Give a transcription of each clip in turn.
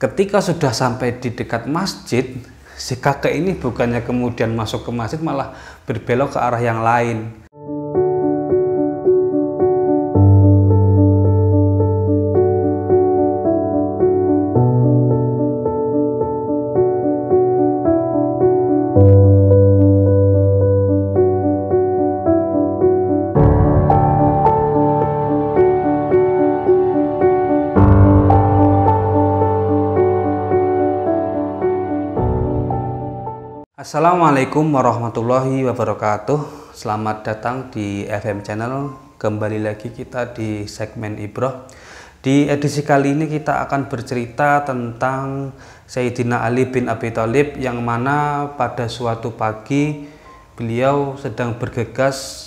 Ketika sudah sampai di dekat masjid, si kakek ini bukannya kemudian masuk ke masjid, malah berbelok ke arah yang lain. Assalamualaikum warahmatullahi wabarakatuh. Selamat datang di FM Channel. Kembali lagi kita di segmen Ibroh. Di edisi kali ini kita akan bercerita tentang Sayyidina Ali bin Abi Thalib, yang mana pada suatu pagi beliau sedang bergegas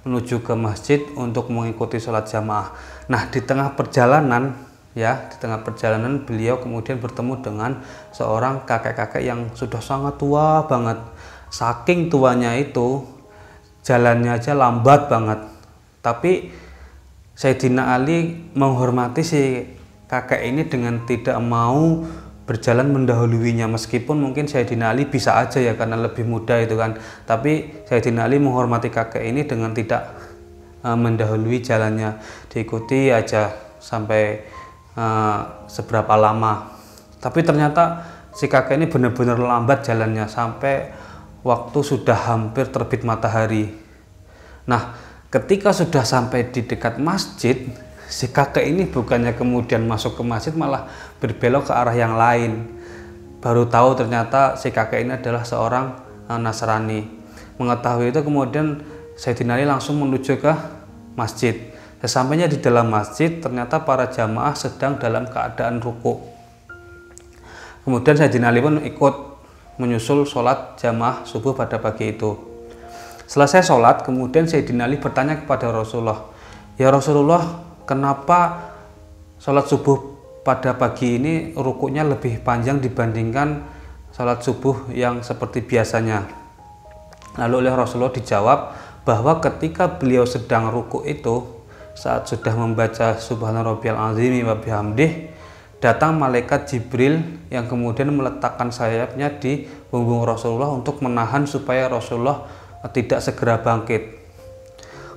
menuju ke masjid untuk mengikuti sholat jamaah. Nah, di tengah perjalanan beliau kemudian bertemu dengan seorang kakek-kakek yang sudah sangat tua banget. Saking tuanya itu jalannya aja lambat banget. Tapi Sayyidina Ali menghormati si kakek ini dengan tidak mau berjalan mendahuluinya, meskipun mungkin Sayyidina Ali bisa aja ya karena lebih muda itu kan. Tapi Sayyidina Ali menghormati kakek ini dengan tidak mendahului jalannya, diikuti aja sampai seberapa lama. Tapi ternyata si kakek ini benar-benar lambat jalannya sampai waktu sudah hampir terbit matahari. Nah, ketika sudah sampai di dekat masjid, si kakek ini bukannya kemudian masuk ke masjid, malah berbelok ke arah yang lain. Baru tahu ternyata si kakek ini adalah seorang Nasrani. Mengetahui itu kemudian Sayyidina Ali langsung menuju ke masjid. Sesampainya di dalam masjid, ternyata para jamaah sedang dalam keadaan ruku. Kemudian Sayyidina Ali pun ikut menyusul sholat jamaah subuh pada pagi itu. Selesai sholat, kemudian Sayyidina Ali bertanya kepada Rasulullah, "Ya Rasulullah, kenapa sholat subuh pada pagi ini rukunya lebih panjang dibandingkan sholat subuh yang seperti biasanya?" Lalu oleh Rasulullah dijawab bahwa ketika beliau sedang ruku itu, saat sudah membaca Subhana Rabbiyal Azim wa bihamdih, datang malaikat Jibril yang kemudian meletakkan sayapnya di punggung Rasulullah untuk menahan supaya Rasulullah tidak segera bangkit.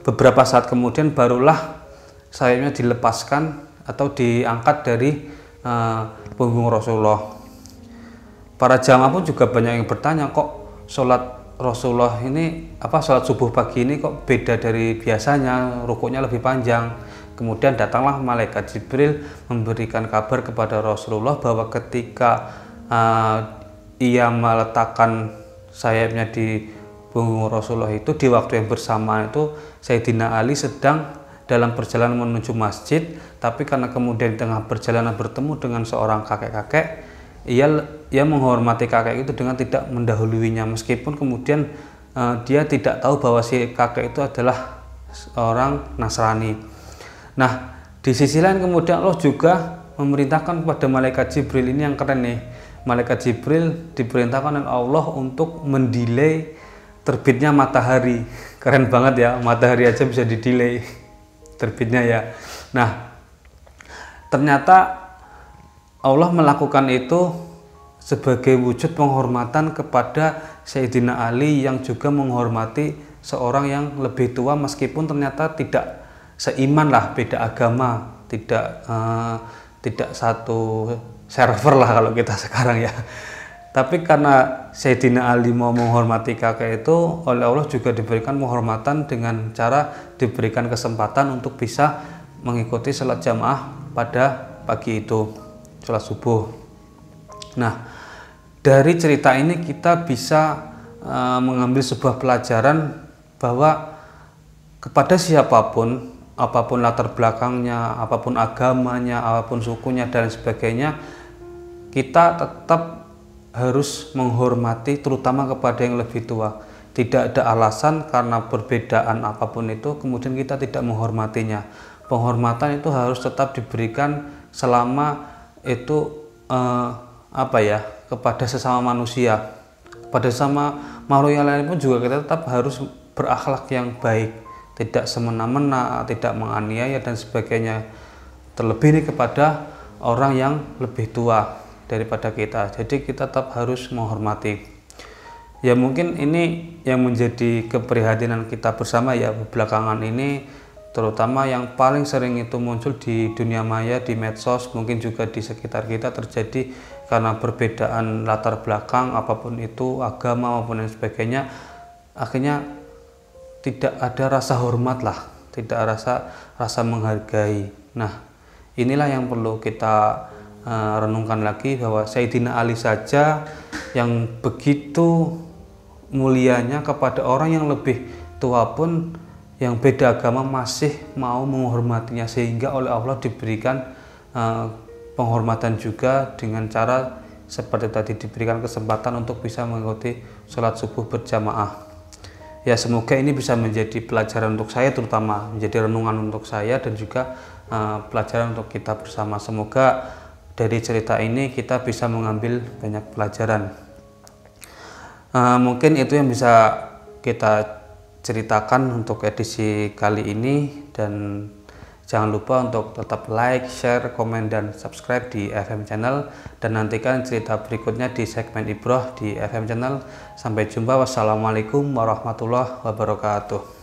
Beberapa saat kemudian barulah sayapnya dilepaskan atau diangkat dari punggung Rasulullah. Para jamaah pun juga banyak yang bertanya, kok sholat Rasulullah ini sholat subuh pagi ini kok beda dari biasanya, rukuknya lebih panjang. Kemudian datanglah malaikat Jibril memberikan kabar kepada Rasulullah bahwa ketika ia meletakkan sayapnya di punggung Rasulullah itu, di waktu yang bersamaan itu Sayyidina Ali sedang dalam perjalanan menuju masjid, tapi karena kemudian di tengah perjalanan bertemu dengan seorang kakek-kakek, ia menghormati kakek itu dengan tidak mendahuluinya, meskipun kemudian dia tidak tahu bahwa si kakek itu adalah orang Nasrani. Nah, di sisi lain kemudian Allah juga memerintahkan kepada malaikat Jibril, ini yang keren nih. Malaikat Jibril diperintahkan oleh Allah untuk mendelay terbitnya matahari. Keren banget ya, matahari aja bisa didelay terbitnya ya. Nah, ternyata Allah melakukan itu sebagai wujud penghormatan kepada Sayyidina Ali yang juga menghormati seorang yang lebih tua, meskipun ternyata tidak seiman lah, beda agama, tidak satu server lah kalau kita sekarang ya. Tapi karena Sayyidina Ali mau menghormati kakek itu, oleh Allah juga diberikan penghormatan dengan cara diberikan kesempatan untuk bisa mengikuti sholat jamaah pada pagi itu, sholat subuh. Nah, dari cerita ini kita bisa mengambil sebuah pelajaran bahwa kepada siapapun, apapun latar belakangnya, apapun agamanya, apapun sukunya dan sebagainya, kita tetap harus menghormati, terutama kepada yang lebih tua. Tidak ada alasan karena perbedaan apapun itu kemudian kita tidak menghormatinya. Penghormatan itu harus tetap diberikan selama itu kepada sesama manusia, kepada sesama makhluk yang lain pun juga kita tetap harus berakhlak yang baik, tidak semena-mena, tidak menganiaya dan sebagainya. Terlebih ini kepada orang yang lebih tua daripada kita. Jadi kita tetap harus menghormati. Ya mungkin ini yang menjadi keprihatinan kita bersama ya belakangan ini, terutama yang paling sering itu muncul di dunia maya, di medsos, mungkin juga di sekitar kita terjadi karena perbedaan latar belakang apapun itu, agama maupun dan sebagainya, akhirnya tidak ada rasa hormat lah, tidak rasa menghargai. Nah, inilah yang perlu kita renungkan lagi, bahwa Sayyidina Ali saja yang begitu mulianya kepada orang yang lebih tua pun, yang beda agama masih mau menghormatinya, sehingga oleh Allah diberikan penghormatan juga dengan cara seperti tadi, diberikan kesempatan untuk bisa mengikuti sholat subuh berjamaah. Ya semoga ini bisa menjadi pelajaran untuk saya, terutama menjadi renungan untuk saya dan juga pelajaran untuk kita bersama. Semoga dari cerita ini kita bisa mengambil banyak pelajaran. Mungkin itu yang bisa kita ceritakan untuk edisi kali ini, dan jangan lupa untuk tetap like, share, komen, dan subscribe di FM Channel, dan nantikan cerita berikutnya di segmen Ibroh di FM Channel. Sampai jumpa, wassalamualaikum warahmatullahi wabarakatuh.